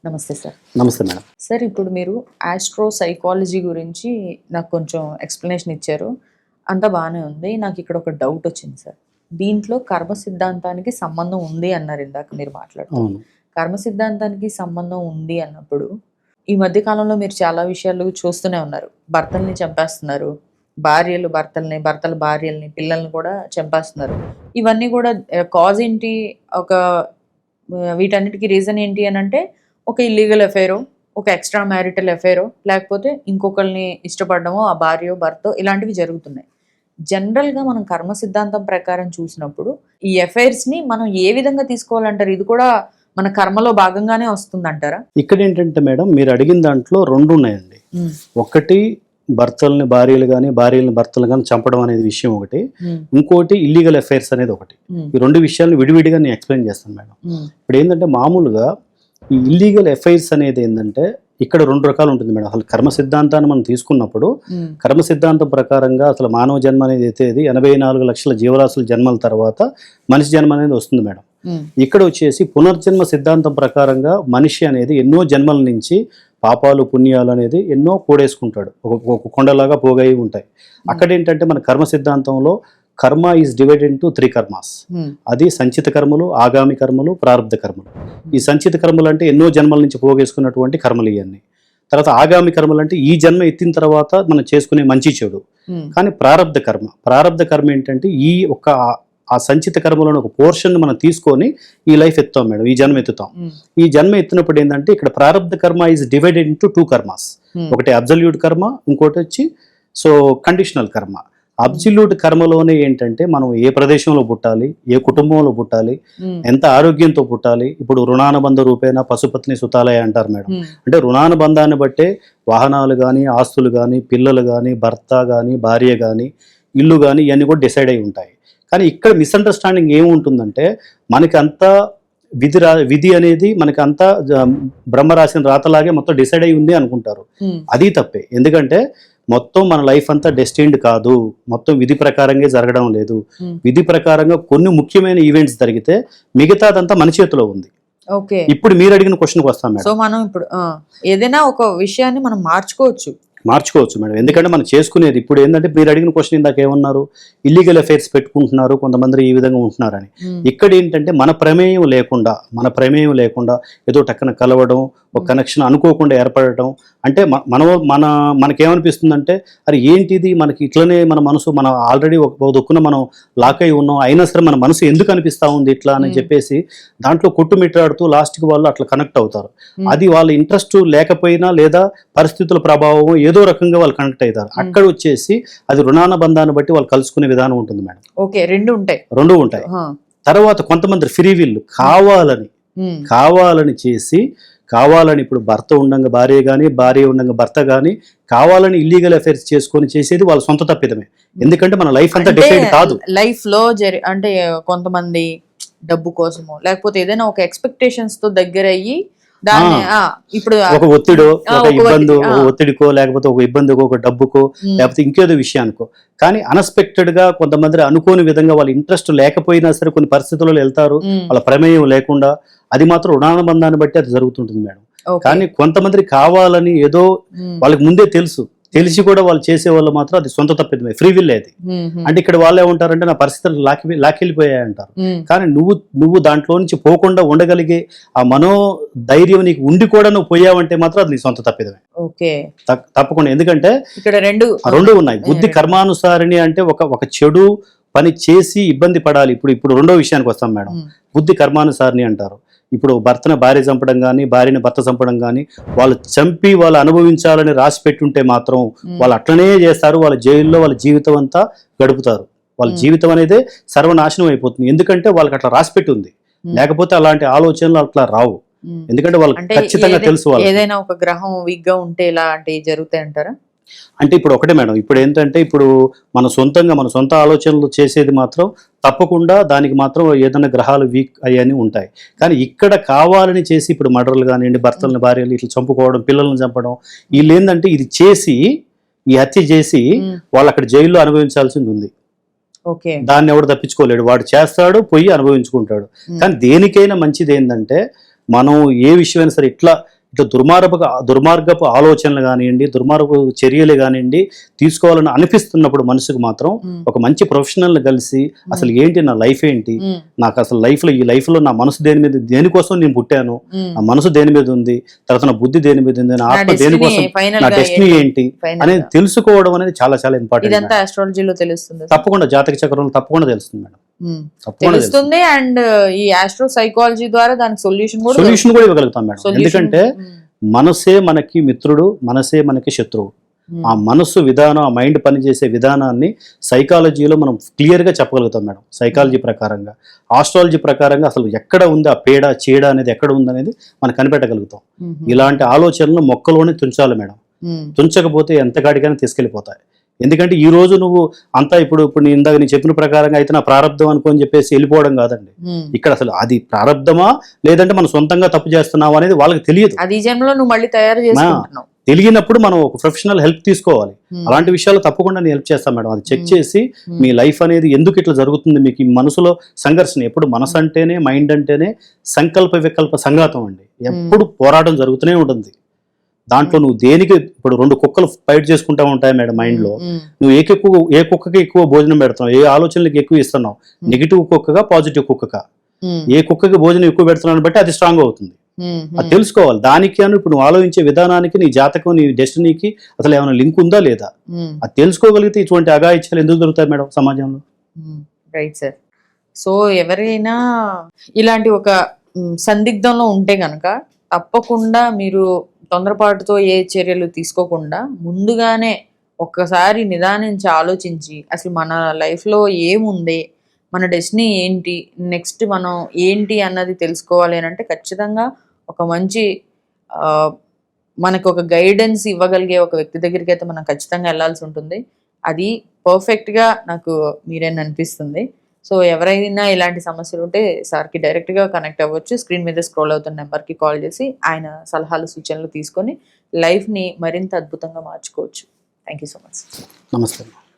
నమస్తే సార్. నమస్తే madam. Sir ఇప్పుడు మీరు ఆస్ట్రో సైకాలజీ గురించి నాకు కొంచెం ఎక్స్ప్లెనేషన్ ఇచ్చారు. అంతా బాగానే ఉంది. నాకు ఇక్కడ ఒక డౌట్ వచ్చింది సార్. దీంట్లో కర్మ సిద్ధాంతానికి సంబంధం ఉంది అన్నారు ఇందాక మీరు మాట్లాడుతూ. అవును. కర్మ సిద్ధాంతానికి సంబంధం ఉంది అన్నప్పుడు ఈ మధ్య కాలంలో మీరు చాలా విషయాలు చూస్తూనే ఉన్నారు. భర్తల్ని చంపేస్తున్నారు, భార్యలు భర్తల్ని, భర్తల భార్యల్ని, పిల్లల్ని కూడా చంపేస్తున్నారు. ఇవన్నీ కూడా కాజ్ ఏంటి? వీటన్నిటికీ రీజన్ ఏంటి అని అంటే ఒక ఇల్లీగల్ అఫైరో, ఒక ఎక్స్ట్రా మ్యారిటల్ అఫైరో, లేకపోతే ఇంకొకరిని ఇష్టపడడమో, ఆ భార్యో భర్తో ఇలాంటివి జరుగుతున్నాయి. జనరల్గా మనం కర్మ సిద్ధాంతం ప్రకారం చూసినప్పుడు ఈ అఫైర్స్ని మనం ఏ విధంగా తీసుకోవాలంటారు? ఇది కూడా మన కర్మలో భాగంగానే వస్తుందంటారా? ఇక్కడ ఏంటంటే మేడం, మీరు అడిగిన దాంట్లో రెండు ఉన్నాయండి. ఒకటి భర్తల్ని భార్యలు కానీ, భార్యలను భర్తలు కానీ చంపడం అనేది విషయం ఒకటి, ఇంకోటి ఇల్లీగల్ అఫైర్స్ అనేది ఒకటి. ఈ రెండు విషయాలను విడివిడిగా నేను ఎక్స్ప్లెయిన్ చేస్తాను మేడం. ఇప్పుడు ఏంటంటే మామూలుగా ఈ ఇల్లీగల్ అఫైర్స్ అనేది ఏంటంటే ఇక్కడ రెండు రకాలు ఉంటుంది మేడం. అసలు కర్మ సిద్ధాంతాన్ని మనం తీసుకున్నప్పుడు కర్మ సిద్ధాంతం ప్రకారంగా అసలు మానవ జన్మ అనేది అయితే 84 లక్షల జీవరాశుల జన్మల తర్వాత మనిషి జన్మ అనేది వస్తుంది మేడం. ఇక్కడ వచ్చేసి పునర్జన్మ సిద్ధాంతం ప్రకారంగా మనిషి అనేది ఎన్నో జన్మల నుంచి పాపాలు పుణ్యాలు అనేది ఎన్నో కూడేసుకుంటాడు, ఒక కొండలాగా పోగై ఉంటాయి. అక్కడ ఏంటంటే మన కర్మ సిద్ధాంతంలో కర్మ ఈజ్ డివైడెడ్ ఇంటూ 3 కర్మాస్. అది సంచిత కర్మలు, ఆగామి కర్మలు, ప్రారబ్ధ కర్మలు. ఈ సంచిత కర్మలు అంటే ఎన్నో జన్మల నుంచి పోగేసుకున్నటువంటి కర్మలు ఇవన్నీ. తర్వాత ఆగామి కర్మలు అంటే ఈ జన్మ ఎత్తిన తర్వాత మనం చేసుకునే మంచి చెడు. కానీ ప్రారబ్ధ కర్మ ఏంటంటే ఈ ఆ సంచిత కర్మలోని ఒక పోర్షన్ మనం తీసుకొని ఈ లైఫ్ ఎత్తాం మేడం, ఈ జన్మ ఎత్తుతాం. ఈ జన్మ ఎత్తినప్పుడు ఏంటంటే ఇక్కడ ప్రారబ్ధ కర్మ ఈజ్ డివైడెడ్ ఇంటూ 2 కర్మాస్. ఒకటి అబ్సల్యూట్ కర్మ, ఇంకోటి వచ్చి కండిషనల్ కర్మ. అబ్సల్యూట్ కర్మలోనే ఏంటంటే మనం ఏ ప్రదేశంలో పుట్టాలి, ఏ కుటుంబంలో పుట్టాలి, ఎంత ఆరోగ్యంతో పుట్టాలి. ఇప్పుడు రుణానుబంధ రూపేణ పశుపత్ని సుతాలయ అంటారు మేడం. అంటే రుణానుబంధాన్ని బట్టే వాహనాలు కానీ, ఆస్తులు కానీ, పిల్లలు కానీ, భర్త కానీ, భార్య కానీ, ఇల్లు కానీ ఇవన్నీ కూడా డిసైడ్ అయి ఉంటాయి. కానీ ఇక్కడ మిస్అండర్స్టాండింగ్ ఏముంటుందంటే మనకి అంతా విధి అనేది మనకి అంతా బ్రహ్మ రాసిన రాతలాగే మొత్తం డిసైడ్ అయి ఉంది అనుకుంటారు. అది తప్పే. ఎందుకంటే మొత్తం మన లైఫ్ అంతా డెస్టిన్డ్ కాదు, మొత్తం విధి ప్రకారంగా జరగడం లేదు. విధి ప్రకారంగా కొన్ని ముఖ్యమైన ఈవెంట్స్ జరిగితే మిగతాదంతా మన చేతిలో ఉంది. ఇప్పుడు మీరు అడిగిన క్వశ్చన్కి వస్తాం మేడం. సో మనం ఇప్పుడు ఏదైనా ఒక విషయాన్ని మనం మార్చుకోవచ్చు మేడం. ఎందుకంటే మనం చేసుకునేది ఇప్పుడు ఏంటంటే మీరు అడిగిన క్వశ్చన్ ఇందాక ఏమన్నారు, ఇల్లీగల్ అఫైర్స్ పెట్టుకుంటున్నారు కొంతమంది, ఈ విధంగా ఉంటున్నారని. ఇక్కడ ఏంటంటే మన ప్రమేయం లేకుండా ఏదో టక్కన కలవడం, ఒక కనెక్షన్ అనుకోకుండా ఏర్పడటం. అంటే మనకేమనిపిస్తుందంటే అరే ఏంటిది, మనకి ఇట్లనే మన మనసు, మనం ఆల్రెడీ ఒక దుక్కున మనం లాక్ అయి ఉన్నాం, అయినా సరే మన మనసు ఎందుకు అనిపిస్తూ ఉంది ఇట్లా అని చెప్పేసి దాంట్లో కొట్టుమిట్టాడుతూ లాస్ట్కి వాళ్ళు అట్లా కనెక్ట్ అవుతారు. అది వాళ్ళ ఇంట్రెస్ట్ లేకపోయినా లేదా పరిస్థితుల ప్రభావం ఏదో రకంగా వాళ్ళు కనెక్ట్ అవుతారు. అక్కడ వచ్చేసి అది రుణానుబంధాన్ని బట్టి వాళ్ళు కలుసుకునే విధానం ఉంటుంది మేడం. రెండు ఉంటాయి. తర్వాత కొంతమంది ఫ్రీ విల్ కావాలని చేసి, కావాలని ఇప్పుడు భర్త ఉండంగా భార్య కానీ, భార్య ఉండంగా భర్త కానీ కావాలని ఇల్లీగల్ అఫైర్స్ చేసుకొని చేసేది వాళ్ళ సొంత తప్పిదమే. ఎందుకంటే మన లైఫ్ అంతా డిసైడ్ కాదు. లైఫ్ లో అంటే కొంతమంది డబ్బు కోసమో లేకపోతే ఏదైనా ఒక ఎక్స్పెక్టేషన్స్ తో దగ్గర అయ్యి ఇప్పుడు ఒక ఒత్తిడికో లేకపోతే ఒక ఇబ్బందికో, ఒక డబ్బుకో, లేకపోతే ఇంకేదో విషయానికో, కానీ అన్ఎక్స్పెక్టెడ్ గా కొంతమంది అనుకోని విధంగా వాళ్ళ ఇంట్రెస్ట్ లేకపోయినా సరే కొన్ని పరిస్థితుల్లో వెళ్తారు, వాళ్ళ ప్రమేయం లేకుండా. అది మాత్రం రుణానుబంధాన్ని బట్టి అది జరుగుతుంటుంది మేడం. కానీ కొంతమంది కావాలని ఏదో వాళ్ళకి ముందే తెలిసి కూడా వాళ్ళు చేసే వాళ్ళు మాత్రం అది సొంత తప్పిదమే, ఫ్రీ విల్ అది. అంటే ఇక్కడ వాళ్ళు ఏమంటారంటే నా పరిస్థితులు లాక్కెళ్ళిపోయాయి అంటారు. కానీ నువ్వు దాంట్లో నుంచి పోకుండా ఉండగలిగే ఆ మనోధైర్యం నీకు ఉండి కూడా నువ్వు పోయావంటే మాత్రం అది నీ సొంత తప్పిదమే తప్పకుండా. ఎందుకంటే ఇక్కడ రెండు ఉన్నాయి. బుద్ధి కర్మానుసారిని అంటే ఒక చెడు పని చేసి ఇబ్బంది పడాలి. ఇప్పుడు రెండో విషయానికి వస్తాం మేడం. బుద్ధి కర్మానుసారిని అంటారు. ఇప్పుడు భర్తను భార్య చంపడం కానీ, భార్యని భర్త చంపడం కానీ, వాళ్ళు చంపి వాళ్ళు అనుభవించాలని రాసి పెట్టుంటే మాత్రం వాళ్ళు అట్లనే చేస్తారు. వాళ్ళ జైల్లో వాళ్ళ జీవితం అంతా గడుపుతారు. వాళ్ళ జీవితం అనేది సర్వనాశనం అయిపోతుంది. ఎందుకంటే వాళ్ళకి అట్లా రాసి పెట్టి ఉంది. లేకపోతే అలాంటి ఆలోచనలు అట్లా రావు. ఎందుకంటే వాళ్ళకి ఖచ్చితంగా తెలుసు. ఏదైనా ఒక గ్రహం వీక్ గా ఉంటే ఇలాంటివి జరుగుతాయి అంటారా? అంటే ఇప్పుడు ఒకటే మేడం, ఇప్పుడు ఏంటంటే ఇప్పుడు మన సొంత ఆలోచనలు చేసేది మాత్రం తప్పకుండా దానికి మాత్రం ఏదైనా గ్రహాలు వీక్ అయ్యని ఉంటాయి. కానీ ఇక్కడ కావాలని చేసి ఇప్పుడు మర్డర్లు కానివ్వండి, భర్తలను భార్యలు ఇట్లా చంపుకోవడం, పిల్లల్ని చంపడం, వీళ్ళు ఏంటంటే ఇది చేసి, ఈ హత్య చేసి వాళ్ళు అక్కడ జైల్లో అనుభవించాల్సింది ఉంది. దాన్ని ఎవడు తప్పించుకోలేడు, వాడు చేస్తాడు, పోయి అనుభవించుకుంటాడు. కానీ దేనికైనా మంచిది ఏంటంటే మనం ఏ విషయమైనా సరే ఇట్లా ఇట్లా దుర్మార్గపు ఆలోచనలు కానివ్వండి, దుర్మార్గపు చర్యలు కానివ్వండి తీసుకోవాలని అనిపిస్తున్నప్పుడు మనసుకు మాత్రం ఒక మంచి ప్రొఫెషనల్ కలిసి అసలు ఏంటి నా లైఫ్ ఏంటి, నాకు అసలు ఈ లైఫ్ లో నా మనసు దేనికోసం నేను పుట్టాను, నా మనసు దేని మీద ఉంది, తర్వాత నా బుద్ధి దేని మీద ఉంది, నా ఆత్మ దేనికోసం, నా డెస్టినీ ఏంటి అనేది తెలుసుకోవడం అనేది చాలా చాలా ఇంపార్టెంట్. ఆస్ట్రాలజీలో తెలుస్తుంది, తప్పకుండా జాతక చక్రంలో తప్పకుండా తెలుస్తుంది మేడం, తెలుస్తుంది. అండ్ ఈ ఆస్ట్రో సైకాలజీ ద్వారా దానికి సొల్యూషన్ కూడా ఇవ్వగలుగుతాం మేడం. ఎందుకంటే మనసే మనకి మిత్రుడు, మనసే మనకి శత్రువు. ఆ మనస్సు విధానం, ఆ మైండ్ పనిచేసే విధానాన్ని సైకాలజీలో మనం క్లియర్గా చెప్పగలుగుతాం మేడం. సైకాలజీ ప్రకారంగా, ఆస్ట్రాలజీ ప్రకారంగా అసలు ఎక్కడ ఉంది ఆ పేడ చీడ అనేది ఎక్కడ ఉంది అనేది మనం కనిపెట్టగలుగుతాం. ఇలాంటి ఆలోచనలు మొక్కలోనే తుంచాలి మేడం. తుంచకపోతే ఎంతకాడికైనా తీసుకెళ్ళిపోతాయి. ఎందుకంటే ఈ రోజు నువ్వు అంతా ఇప్పుడు ఇందాక నేను చెప్పిన ప్రకారంగా అయితే నా ప్రారంధం అనుకోని చెప్పేసి వెళ్ళిపోవడం కాదండి. ఇక్కడ అసలు అది ప్రారంధమా లేదంటే మనం సొంతంగా తప్పు చేస్తున్నావా అనేది వాళ్ళకి తెలియదు. అది జన్మలో నువ్వు మళ్ళీ తయారు చేసుకుంటున్నావు. తెలియనప్పుడు మనం ఒక ప్రొఫెషనల్ హెల్ప్ తీసుకోవాలి. అలాంటి విషయాలు తప్పకుండా నేను హెల్ప్ చేస్తాను మేడం. అది చెక్ చేసి మీ లైఫ్ అనేది ఎందుకు ఇట్లా జరుగుతుంది, మీకు ఈ మనసులో సంఘర్షణ, ఎప్పుడు మనసు అంటేనే, మైండ్ అంటేనే సంకల్ప వికల్ప సంఘాతం అండి. ఎప్పుడు పోరాటం జరుగుతూనే ఉంటుంది. దాంట్లో నువ్వు దేనికి, ఇప్పుడు 2 కుక్కలు ఫైట్ చేసుకుంటా ఉంటాయి మేడం మైండ్ లో, నువ్వు ఏ కుక్కకి ఎక్కువ భోజనం పెడుతున్నావు, ఏ ఆలోచనలకు ఎక్కువ ఇస్తున్నావు, నెగిటివ్ కుక్కగా పాజిటివ్ కుక్కగా, ఏ కుక్కకి భోజనం ఎక్కువ పెడుతున్నావు బట్టి అది స్ట్రాంగ్ అవుతుంది. అది తెలుసుకోవాలి. దానికి అని ఇప్పుడు నువ్వు ఆలోచించే విధానానికి, నీ జాతకం, నీ డెస్టినీకి అసలు ఏమైనా లింక్ ఉందా లేదా, అది తెలుసుకోగలిగితే ఇటువంటి అఘాయిత్యాలు ఎందుకు దొరుకుతాయి మేడం సమాజంలో. Right sir. సో ఎవరైనా ఇలాంటి ఒక సందిగ్ధంలో ఉంటే గనక తప్పకుండా మీరు తొందరపాటుతో ఏ చర్యలు తీసుకోకుండా ముందుగానే ఒక్కసారి నిదానించి ఆలోచించి అసలు మన లైఫ్లో ఏముంది, మన డెస్టినీ ఏంటి, నెక్స్ట్ మనం ఏంటి అన్నది తెలుసుకోవాలి అని అంటే ఖచ్చితంగా ఒక మంచి మనకు ఒక గైడెన్స్ ఇవ్వగలిగే ఒక వ్యక్తి దగ్గరికి అయితే మనం ఖచ్చితంగా వెళ్ళాల్సి ఉంటుంది. అది పర్ఫెక్ట్గా నాకు మీరేని అనిపిస్తుంది. సో ఎవరైనా ఇలాంటి సమస్యలు ఉంటే సార్కి డైరెక్ట్గా కనెక్ట్ అవ్వచ్చు. స్క్రీన్ మీద స్క్రోల్ అవుతున్న నెంబర్కి కాల్ చేసి ఆయన సలహాలు సూచనలు తీసుకొని లైఫ్ని మరింత అద్భుతంగా మార్చుకోవచ్చు. Thank you so much. నమస్తే.